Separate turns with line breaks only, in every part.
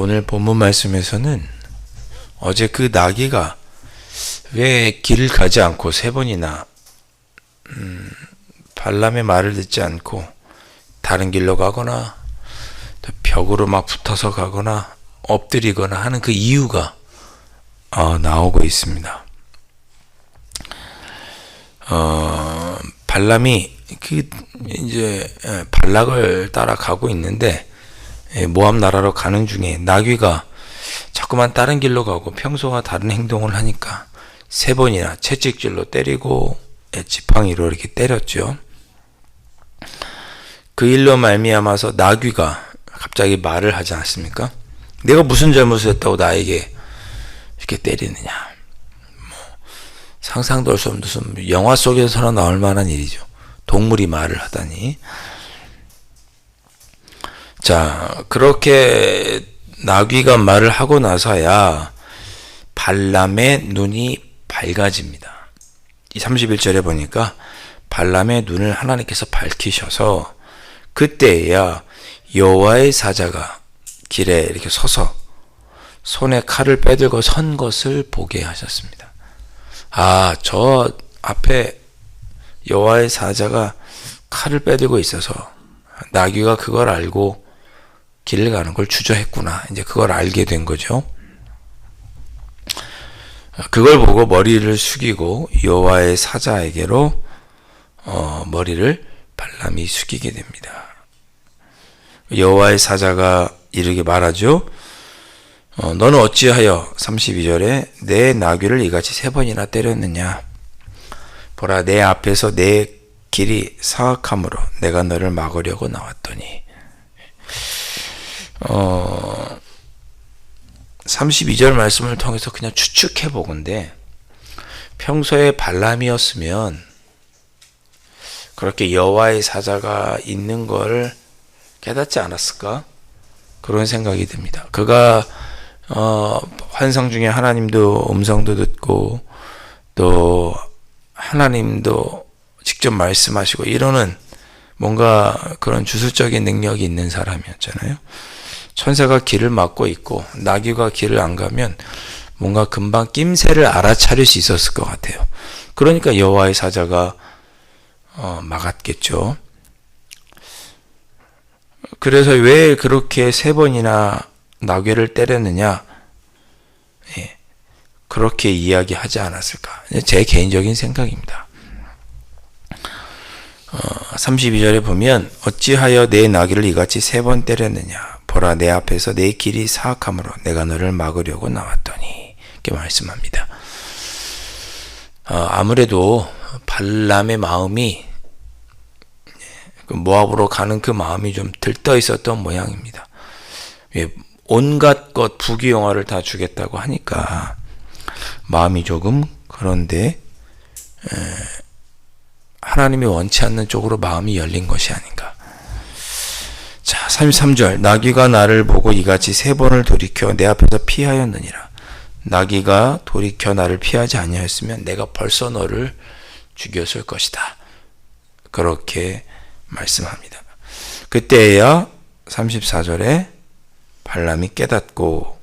오늘 본문 말씀에서는 어제 그 나귀가 왜 길을 가지 않고 세 번이나 발람의 말을 듣지 않고 다른 길로 가거나 또 벽으로 막 붙어서 가거나 엎드리거나 하는 그 이유가 나오고 있습니다. 발람이 이제 발락을 따라가고 있는데 모압 나라로 가는 중에 나귀가 자꾸만 다른 길로 가고 평소와 다른 행동을 하니까 세 번이나 채찍질로 때리고 지팡이로 이렇게 때렸죠. 그 일로 말미암아서 나귀가 갑자기 말을 하지 않습니까? 내가 무슨 잘못을 했다고 나에게 이렇게 때리느냐. 상상도 할 수 없는 무슨 영화 속에서나 나올 만한 일이죠. 동물이 말을 하다니. 자, 그렇게 나귀가 말을 하고 나서야 발람의 눈이 밝아집니다. 이 31절에 보니까 발람의 눈을 하나님께서 밝히셔서 그때야 여호와의 사자가 길에 이렇게 서서 손에 칼을 빼들고 선 것을 보게 하셨습니다. 저 앞에 여호와의 사자가 칼을 빼들고 있어서 나귀가 그걸 알고 길을 가는 걸 주저했구나. 이제 그걸 알게 된 거죠. 그걸 보고 머리를 숙이고 여호와의 사자에게로 머리를 발람이 숙이게 됩니다. 여호와의 사자가 이르게 말하죠. 너는 어찌하여 32절에 내 나귀를 이같이 세 번이나 때렸느냐. 보라, 내 앞에서 내 길이 사악함으로 내가 너를 막으려고 나왔더니. 32절 말씀을 통해서 그냥 추측해 보건대 평소에 발람이었으면 그렇게 여호와의 사자가 있는 걸 깨닫지 않았을까? 그런 생각이 듭니다. 그가 환상 중에 하나님도 음성도 듣고 또 하나님도 직접 말씀하시고 이러는 뭔가 그런 주술적인 능력이 있는 사람이었잖아요. 천사가 길을 막고 있고 나귀가 길을 안 가면 뭔가 금방 낌새를 알아차릴 수 있었을 것 같아요. 그러니까 여호와의 사자가 막았겠죠. 그래서 왜 그렇게 세 번이나 나귀를 때렸느냐, 그렇게 이야기하지 않았을까. 제 개인적인 생각입니다. 32절에 보면 어찌하여 내 나귀를 이같이 세 번 때렸느냐. 보라, 내 앞에서 내 길이 사악함으로 내가 너를 막으려고 나왔더니 이렇게 말씀합니다. 아무래도 발람의 마음이 모압으로 가는 그 마음이 좀 들떠 있었던 모양입니다. 온갖 것 부귀영화를 다 주겠다고 하니까 마음이 조금 그런데 하나님이 원치 않는 쪽으로 마음이 열린 것이 아닌가. 자, 33절 나귀가 나를 보고 이같이 세 번을 돌이켜 내 앞에서 피하였느니라. 나귀가 돌이켜 나를 피하지 아니하였으면 내가 벌써 너를 죽였을 것이다. 그렇게 말씀합니다. 그때야 34절에 발람이 깨닫고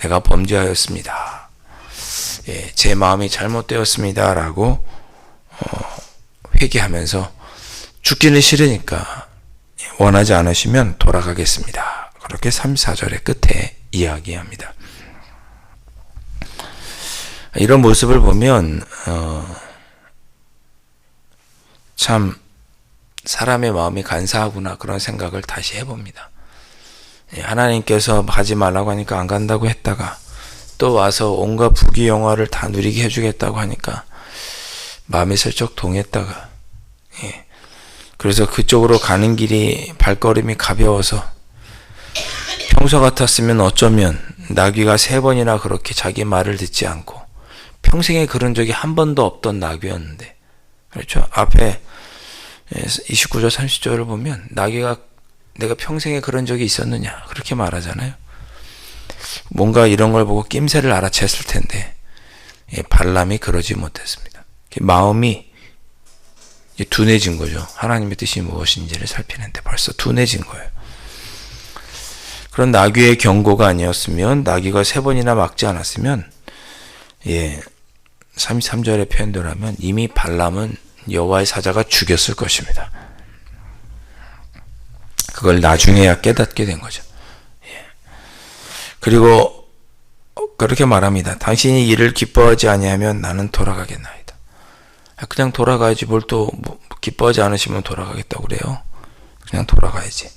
내가 범죄하였습니다. 제 마음이 잘못되었습니다. 라고 회개하면서 죽기는 싫으니까 원하지 않으시면 돌아가겠습니다. 그렇게 34절의 끝에 이야기합니다. 이런 모습을 보면 참 사람의 마음이 간사하구나 그런 생각을 다시 해봅니다. 하나님께서 가지 말라고 하니까 안 간다고 했다가 또 와서 온갖 부귀영화를 다 누리게 해주겠다고 하니까 마음이 슬쩍 동했다가 그래서 그쪽으로 가는 길이 발걸음이 가벼워서 평소 같았으면 어쩌면 나귀가 세 번이나 그렇게 자기 말을 듣지 않고 평생에 그런 적이 한 번도 없던 나귀였는데, 그렇죠? 앞에 29절 30절을 보면 나귀가 내가 평생에 그런 적이 있었느냐 그렇게 말하잖아요. 뭔가 이런 걸 보고 낌새를 알아챘을 텐데 발람이 그러지 못했습니다. 마음이 둔해진 거죠. 하나님의 뜻이 무엇인지를 살피는데 벌써 둔해진 거예요. 그런 나귀의 경고가 아니었으면, 나귀가 3번이나 막지 않았으면 33절의 표현대로 하면 이미 발람은 여호와의 사자가 죽였을 것입니다. 그걸 나중에야 깨닫게 된 거죠. 그리고 그렇게 말합니다. 당신이 이를 기뻐하지 아니하면 나는 돌아가겠나이다. 그냥 돌아가야지 뭘 또 기뻐하지 않으시면 돌아가겠다고 그래요. 그냥 돌아가야지.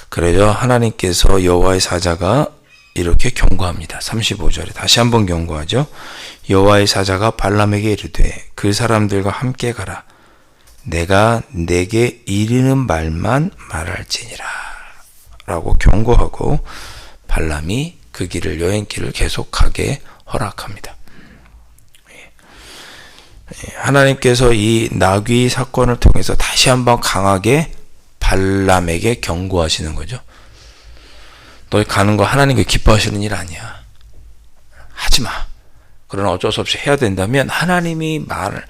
그래서 하나님께서 여호와의 사자가 이렇게 경고합니다. 35절에 다시 한번 경고하죠. 여호와의 사자가 발람에게 이르되 그 사람들과 함께 가라. 내가 내게 이르는 말만 말할지니라 라고 경고하고 발람이 그 길을, 여행길을 계속하게 허락합니다. 하나님께서 이 나귀 사건을 통해서 다시 한번 강하게 발람에게 경고하시는 거죠. 너 가는 거 하나님께 기뻐하시는 일 아니야. 하지마. 그러나 어쩔 수 없이 해야 된다면 하나님이 말을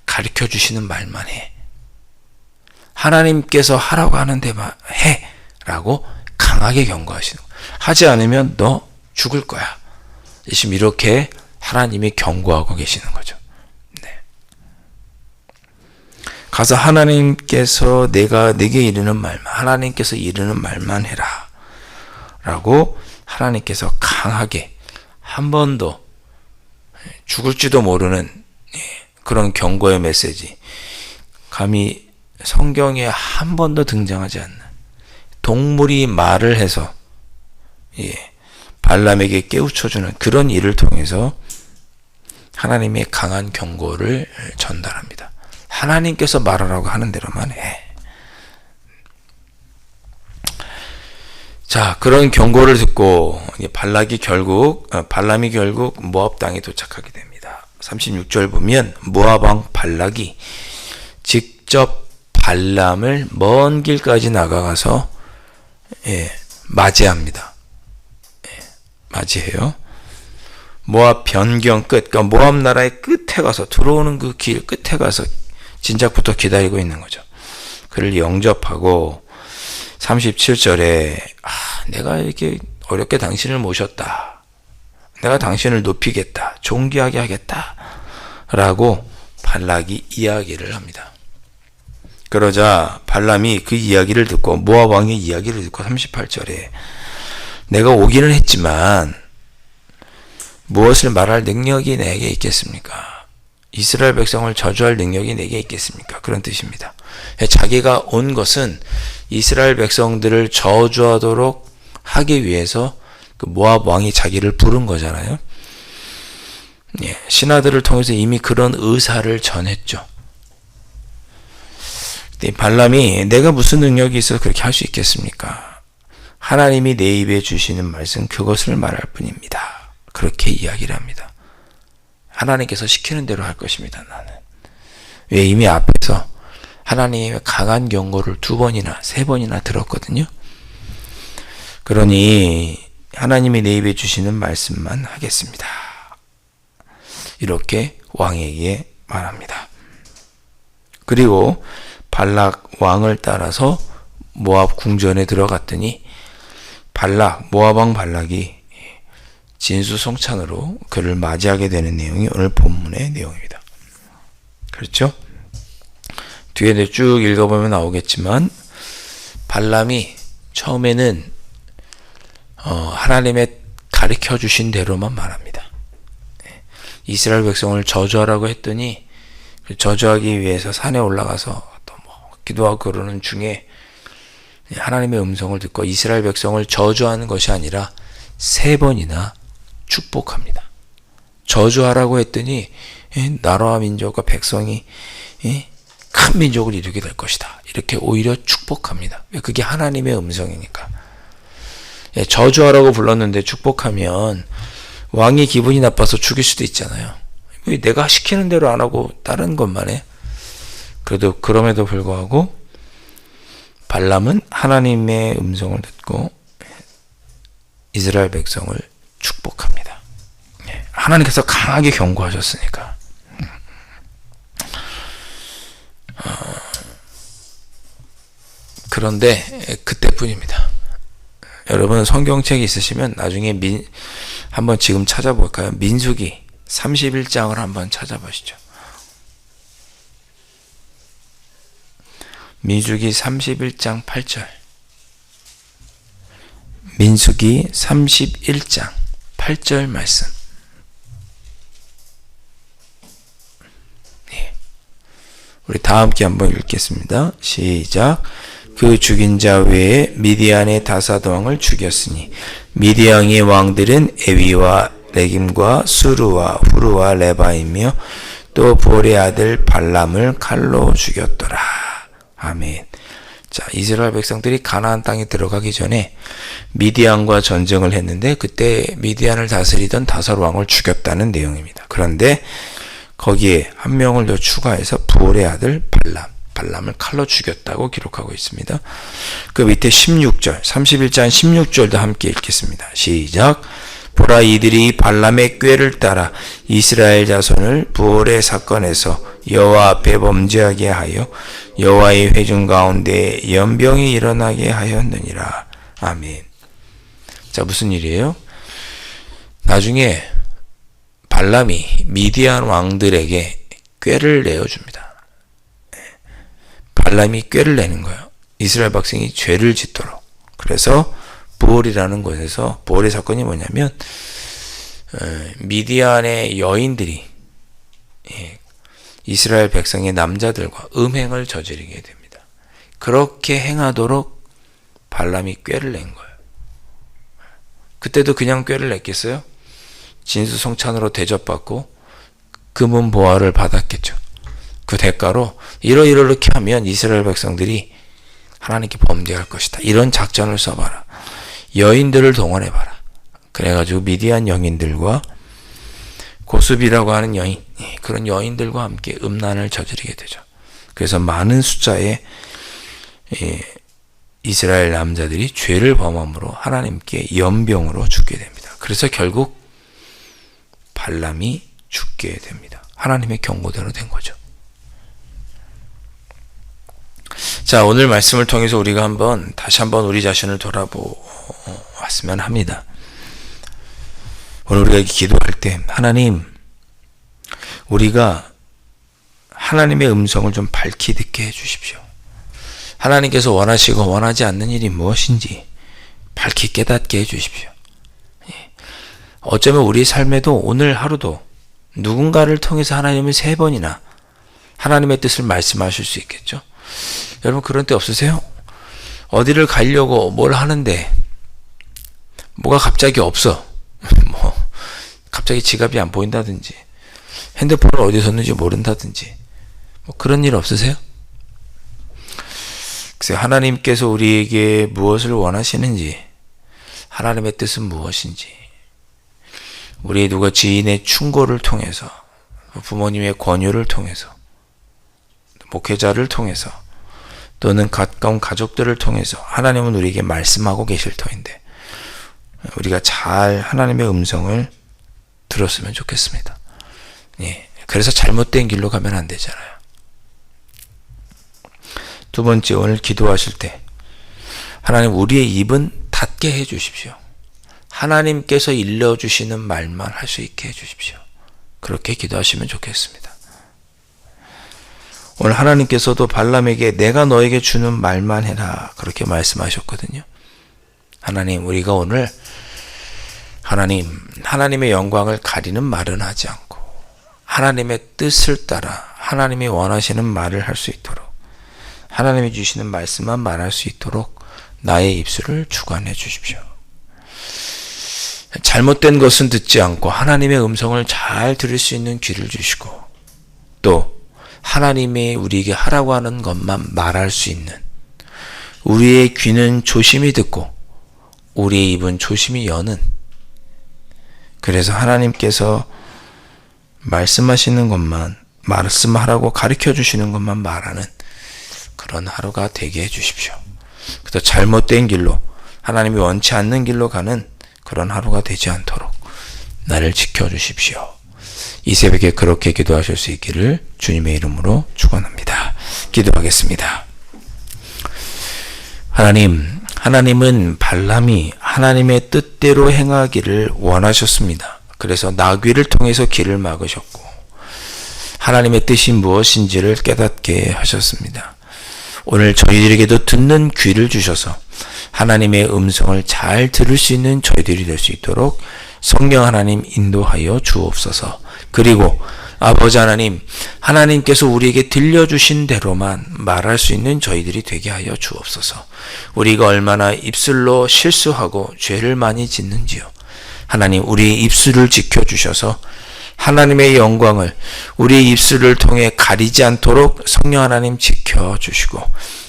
가르쳐 주시는 말만 해. 하나님께서 하라고 하는 데만 해 라고 강하게 경고하시는 거야. 하지 않으면 너 죽을 거야. 지금 이렇게 하나님이 경고하고 계시는 거죠. 가서 하나님께서 내가 내게 이르는 말만, 하나님께서 이르는 말만 해라 라고 하나님께서 강하게 한 번도 죽을지도 모르는 그런 경고의 메시지, 감히 성경에 한 번도 등장하지 않는 동물이 말을 해서 발람에게 깨우쳐주는 그런 일을 통해서 하나님의 강한 경고를 전달합니다. 하나님께서 말하라고 하는 대로만 해. 자, 그런 경고를 듣고 발람이 결국 모압 땅에 도착하게 됩니다. 36절 보면 모압 왕 발락이 직접 발람을 먼 길까지 나가가서 맞이합니다. 맞이해요. 모압 변경 끝, 그러니까 모압 나라의 끝에 가서, 들어오는 그 길 끝에 가서 진작부터 기다리고 있는 거죠. 그를 영접하고 37절에 내가 이렇게 어렵게 당신을 모셨다. 내가 당신을 높이겠다. 존귀하게 하겠다. 라고 발락이 이야기를 합니다. 그러자 발람이 그 이야기를 듣고, 모압 왕의 이야기를 듣고 38절에 내가 오기는 했지만 무엇을 말할 능력이 내게 있겠습니까? 이스라엘 백성을 저주할 능력이 내게 있겠습니까? 그런 뜻입니다. 자기가 온 것은 이스라엘 백성들을 저주하도록 하기 위해서 그 모압 왕이 자기를 부른 거잖아요. 신하들을 통해서 이미 그런 의사를 전했죠. 발람이 내가 무슨 능력이 있어서 그렇게 할 수 있겠습니까? 하나님이 내 입에 주시는 말씀 그것을 말할 뿐입니다. 그렇게 이야기를 합니다. 하나님께서 시키는 대로 할 것입니다. 나는. 왜? 이미 앞에서 하나님의 강한 경고를 2번이나 3번이나 들었거든요. 그러니 하나님이 내 입에 주시는 말씀만 하겠습니다. 이렇게 왕에게 말합니다. 그리고 발락 왕을 따라서 모압 궁전에 들어갔더니 모압 왕 발락이 진수성찬으로 그를 맞이하게 되는 내용이 오늘 본문의 내용입니다. 그렇죠? 뒤에 쭉 읽어보면 나오겠지만 발람이 처음에는 하나님의 가르쳐 주신 대로만 말합니다. 이스라엘 백성을 저주하라고 했더니 저주하기 위해서 산에 올라가서 또 기도하고 그러는 중에 하나님의 음성을 듣고 이스라엘 백성을 저주하는 것이 아니라 3번이나 축복합니다. 저주하라고 했더니 나라와 민족과 백성이 큰 민족을 이루게 될 것이다. 이렇게 오히려 축복합니다. 그게 하나님의 음성이니까. 저주하라고 불렀는데 축복하면 왕이 기분이 나빠서 죽일 수도 있잖아요. 내가 시키는 대로 안 하고 다른 것만 해. 그럼에도 불구하고 발람은 하나님의 음성을 듣고 이스라엘 백성을 축복합니다. 하나님께서 강하게 경고하셨으니까. 그런데 그때뿐입니다. 여러분 성경책이 있으시면 나중에 한번 지금 찾아볼까요? 민수기 31장을 한번 찾아보시죠. 민수기 31장 8절. 민수기 31장 8절 말씀. 우리 다 함께 한번 읽겠습니다. 시작. 그 죽인 자 외에 미디안의 다사도 왕을 죽였으니 미디안의 왕들은 에위와 레김과 수르와 후르와 레바이며 또 볼의 아들 발람을 칼로 죽였더라. 아멘. 자, 이스라엘 백성들이 가나안 땅에 들어가기 전에 미디안과 전쟁을 했는데 그때 미디안을 다스리던 다섯 왕을 죽였다는 내용입니다. 그런데 거기에 한 명을 더 추가해서 부올의 아들 발람을 칼로 죽였다고 기록하고 있습니다. 그 밑에 16절, 31장 16절도 함께 읽겠습니다. 시작. 보라, 이들이 발람의 꾀를 따라 이스라엘 자손을 부올의 사건에서 여호와 앞에 범죄하게 하여 여호와의 회중 가운데 연병이 일어나게 하였느니라. 아멘. 자, 무슨 일이에요? 나중에 발람이 미디안 왕들에게 꾀를 내어줍니다. 발람이 꾀를 내는 거예요. 이스라엘 백성이 죄를 짓도록. 그래서 부올이라는 곳에서, 부올의 사건이 뭐냐면 미디안의 여인들이 이스라엘 백성의 남자들과 음행을 저지르게 됩니다. 그렇게 행하도록 발람이 꾀를 낸 거예요. 그때도 그냥 꾀를 냈겠어요? 진수성찬으로 대접받고 금은 보화를 받았겠죠. 그 대가로 이렇게 하면 이스라엘 백성들이 하나님께 범죄할 것이다. 이런 작전을 써봐라. 여인들을 동원해봐라. 그래가지고 미디안 여인들과 고수비라고 하는 여인, 그런 여인들과 함께 음란을 저지르게 되죠. 그래서 많은 숫자의 이스라엘 남자들이 죄를 범함으로 하나님께 연병으로 죽게 됩니다. 그래서 결국 발람이 죽게 됩니다. 하나님의 경고대로 된 거죠. 자, 오늘 말씀을 통해서 우리가 다시 한번 우리 자신을 돌아보았으면 합니다. 오늘 우리가 기도할 때 하나님, 우리가 하나님의 음성을 좀 밝히 듣게 해주십시오. 하나님께서 원하시고 원하지 않는 일이 무엇인지 밝히 깨닫게 해주십시오. 어쩌면 우리 삶에도 오늘 하루도 누군가를 통해서 하나님을 3번이나 하나님의 뜻을 말씀하실 수 있겠죠. 여러분 그런 때 없으세요? 어디를 가려고 뭘 하는데 뭐가 갑자기 없어. 갑자기 지갑이 안 보인다든지 핸드폰을 어디에 뒀는지 모른다든지 그런 일 없으세요? 글쎄, 하나님께서 우리에게 무엇을 원하시는지, 하나님의 뜻은 무엇인지, 우리 누가 지인의 충고를 통해서, 부모님의 권유를 통해서, 목회자를 통해서, 또는 가까운 가족들을 통해서 하나님은 우리에게 말씀하고 계실 터인데 우리가 잘 하나님의 음성을 들었으면 좋겠습니다. 그래서 잘못된 길로 가면 안 되잖아요. 두 번째, 오늘 기도하실 때 하나님, 우리의 입은 닫게 해 주십시오. 하나님께서 일러주시는 말만 할 수 있게 해 주십시오. 그렇게 기도하시면 좋겠습니다. 오늘 하나님께서도 발람에게 내가 너에게 주는 말만 해라, 그렇게 말씀하셨거든요. 하나님, 우리가 오늘 하나님의 영광을 가리는 말은 하지 않고 하나님의 뜻을 따라 하나님이 원하시는 말을 할 수 있도록, 하나님이 주시는 말씀만 말할 수 있도록 나의 입술을 주관해 주십시오. 잘못된 것은 듣지 않고 하나님의 음성을 잘 들을 수 있는 귀를 주시고, 또 하나님이 우리에게 하라고 하는 것만 말할 수 있는, 우리의 귀는 조심히 듣고 우리의 입은 조심히 여는, 그래서 하나님께서 말씀하시는 것만 말씀하라고 가르쳐 주시는 것만 말하는 그런 하루가 되게 해주십시오. 그래서 잘못된 길로, 하나님이 원치 않는 길로 가는 그런 하루가 되지 않도록 나를 지켜주십시오. 이 새벽에 그렇게 기도하실 수 있기를 주님의 이름으로 축원합니다. 기도하겠습니다. 하나님은 발람이 하나님의 뜻대로 행하기를 원하셨습니다. 그래서 나귀를 통해서 길을 막으셨고 하나님의 뜻이 무엇인지를 깨닫게 하셨습니다. 오늘 저희들에게도 듣는 귀를 주셔서 하나님의 음성을 잘 들을 수 있는 저희들이 될 수 있도록 성령 하나님 인도하여 주옵소서. 그리고 아버지 하나님, 하나님께서 우리에게 들려주신 대로만 말할 수 있는 저희들이 되게 하여 주옵소서. 우리가 얼마나 입술로 실수하고 죄를 많이 짓는지요. 하나님, 우리 입술을 지켜주셔서 하나님의 영광을 우리 입술을 통해 가리지 않도록 성령 하나님 지켜주시고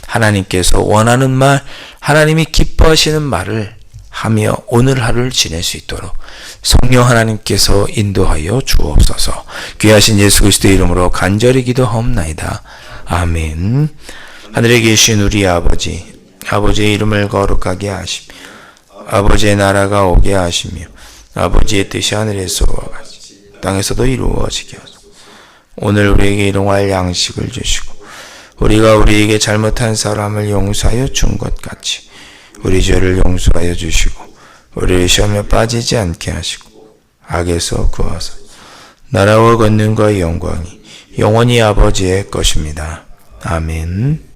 하나님께서 원하는 말, 하나님이 기뻐하시는 말을 하며 오늘 하루를 지낼 수 있도록 성령 하나님께서 인도하여 주옵소서. 귀하신 예수 그리스도의 이름으로 간절히 기도하옵나이다. 아멘. 하늘에 계신 우리 아버지, 아버지의 이름을 거룩하게 하시며 아버지의 나라가 오게 하시며 아버지의 뜻이 하늘에서와 같이 땅에서도 이루어지게 하소서. 오늘 우리에게 일용할 양식을 주시고 우리가 우리에게 잘못한 사람을 용서하여 준 것 같이 우리 죄를 용서하여 주시고 우리를 시험에 빠지지 않게 하시고 악에서 구하사 나라와 권능과 영광이 영원히 아버지의 것입니다. 아멘.